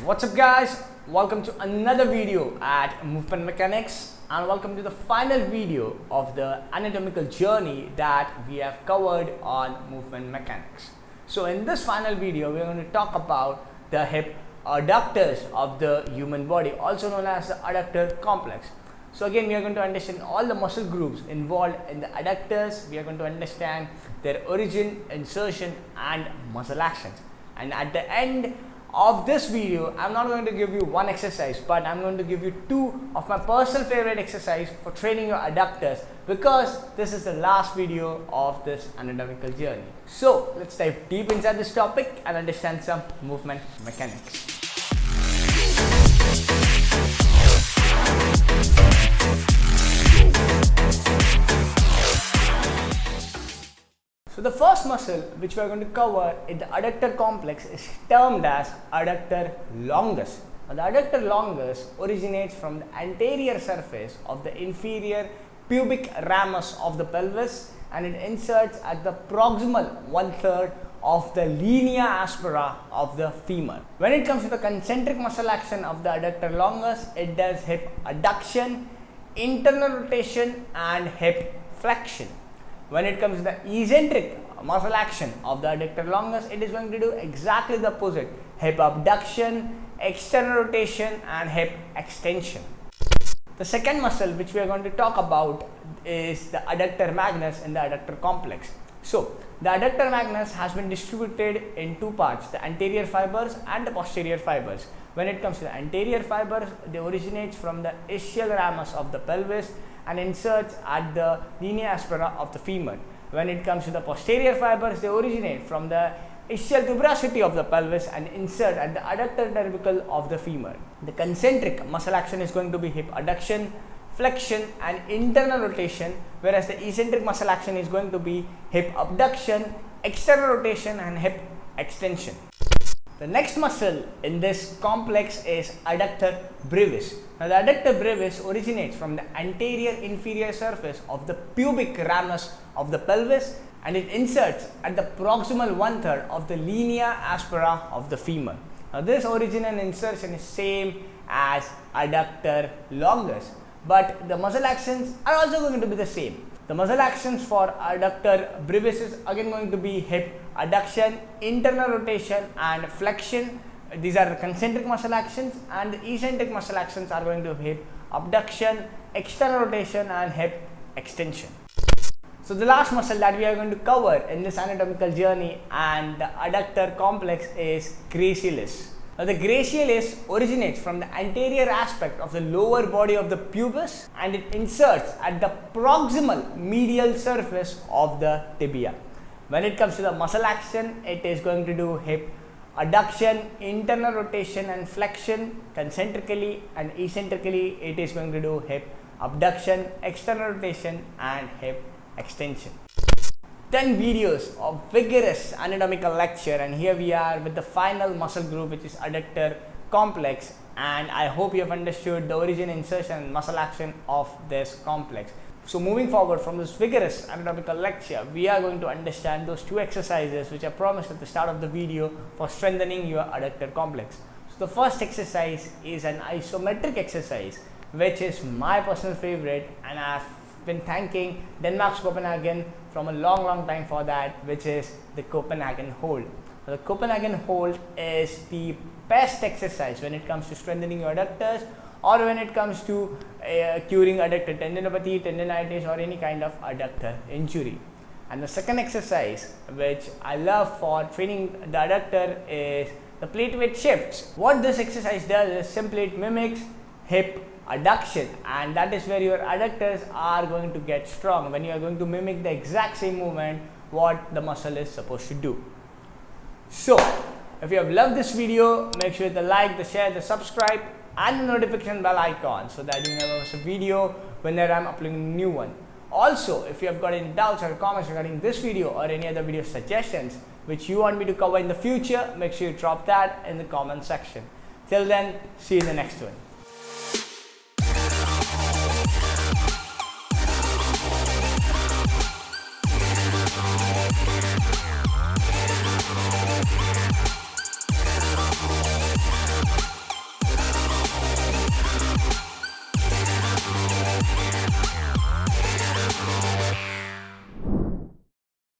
What's up guys, welcome to another video at Movement Mechanics and welcome to the final video of the anatomical journey that we have covered on movement mechanics. So in this final video we are going to talk about the hip adductors of the human body, also known as the adductor complex. So again we are going to understand all the muscle groups involved in the adductors. We are going to understand their origin, insertion and muscle actions, and at the end of this video I'm not going to give you one exercise, but I'm going to give you two of my personal favorite exercise for training your adductors, because this is the last video of this anatomical journey. So let's dive deep inside this topic and understand some movement mechanics. So the first muscle which we are going to cover in the adductor complex is termed as Adductor Longus. Now, the Adductor Longus originates from the anterior surface of the inferior pubic ramus of the pelvis, and it inserts at the proximal 1/3 of the linea aspera of the femur. When it comes to the concentric muscle action of the Adductor Longus, it does hip adduction, internal rotation and hip flexion. When it comes to the eccentric muscle action of the Adductor Longus, it is going to do exactly the opposite: hip abduction, external rotation and hip extension. The second muscle which we are going to talk about is the Adductor Magnus in the adductor complex. So the Adductor Magnus has been distributed in two parts, the anterior fibers and the posterior fibers. When it comes to the anterior fibers, they originate from the ischial ramus of the pelvis and inserts at the linea aspera of the femur. When it comes to the posterior fibers, they originate from the ischial tuberosity of the pelvis and insert at the adductor cervical of the femur. The concentric muscle action is going to be hip adduction, flexion and internal rotation, whereas the eccentric muscle action is going to be hip abduction, external rotation and hip extension. The next muscle in this complex is Adductor Bvis. Now the Adductor Bvis originates from the anterior inferior surface of the pubic ramus of the pelvis, and it inserts at the proximal 1/3 of the linea aspera of the femur. Now this origin and insertion is same as Adductor Longus, but the muscle actions are also going to be the same. The muscle actions for Adductor Bvis is again going to be hip adduction, internal rotation and flexion. These are the concentric muscle actions, and the eccentric muscle actions are going to be hip abduction, external rotation and hip extension. So the last muscle that we are going to cover in this anatomical journey and the adductor complex is gracilis. Now the gracilis originates from the anterior aspect of the lower body of the pubis, and it inserts at the proximal medial surface of the tibia. When it comes to the muscle action, it is going to do hip adduction, internal rotation and flexion concentrically, and eccentrically it is going to do hip abduction, external rotation and hip extension. 10 videos of vigorous anatomical lecture, and here we are with the final muscle group, which is adductor complex, and I hope you have understood the origin, insertion and muscle action of this complex. So moving forward from this vigorous anatomical lecture, we are going to understand those two exercises which I promised at the start of the video for strengthening your adductor complex. So the first exercise is an isometric exercise, which is my personal favorite, and I have been thanking Denmark's Copenhagen from a long time for that, which is the Copenhagen hold. The Copenhagen hold is the best exercise when it comes to strengthening your adductors, or when it comes to curing adductor tendinopathy, tendinitis or any kind of adductor injury. And the second exercise which I love for training the adductor is the plate weight shifts. What this exercise does is simply it mimics hip adduction, and that is where your adductors are going to get strong, when you are going to mimic the exact same movement what the muscle is supposed to do. So if you have loved this video, make sure to like, the share, the subscribe and the notification bell icon, so that you never miss a video whenever I am uploading a new one. Also, if you have got any doubts or comments regarding this video or any other video suggestions which you want me to cover in the future, make sure you drop that in the comment section. Till then, see you in the next one.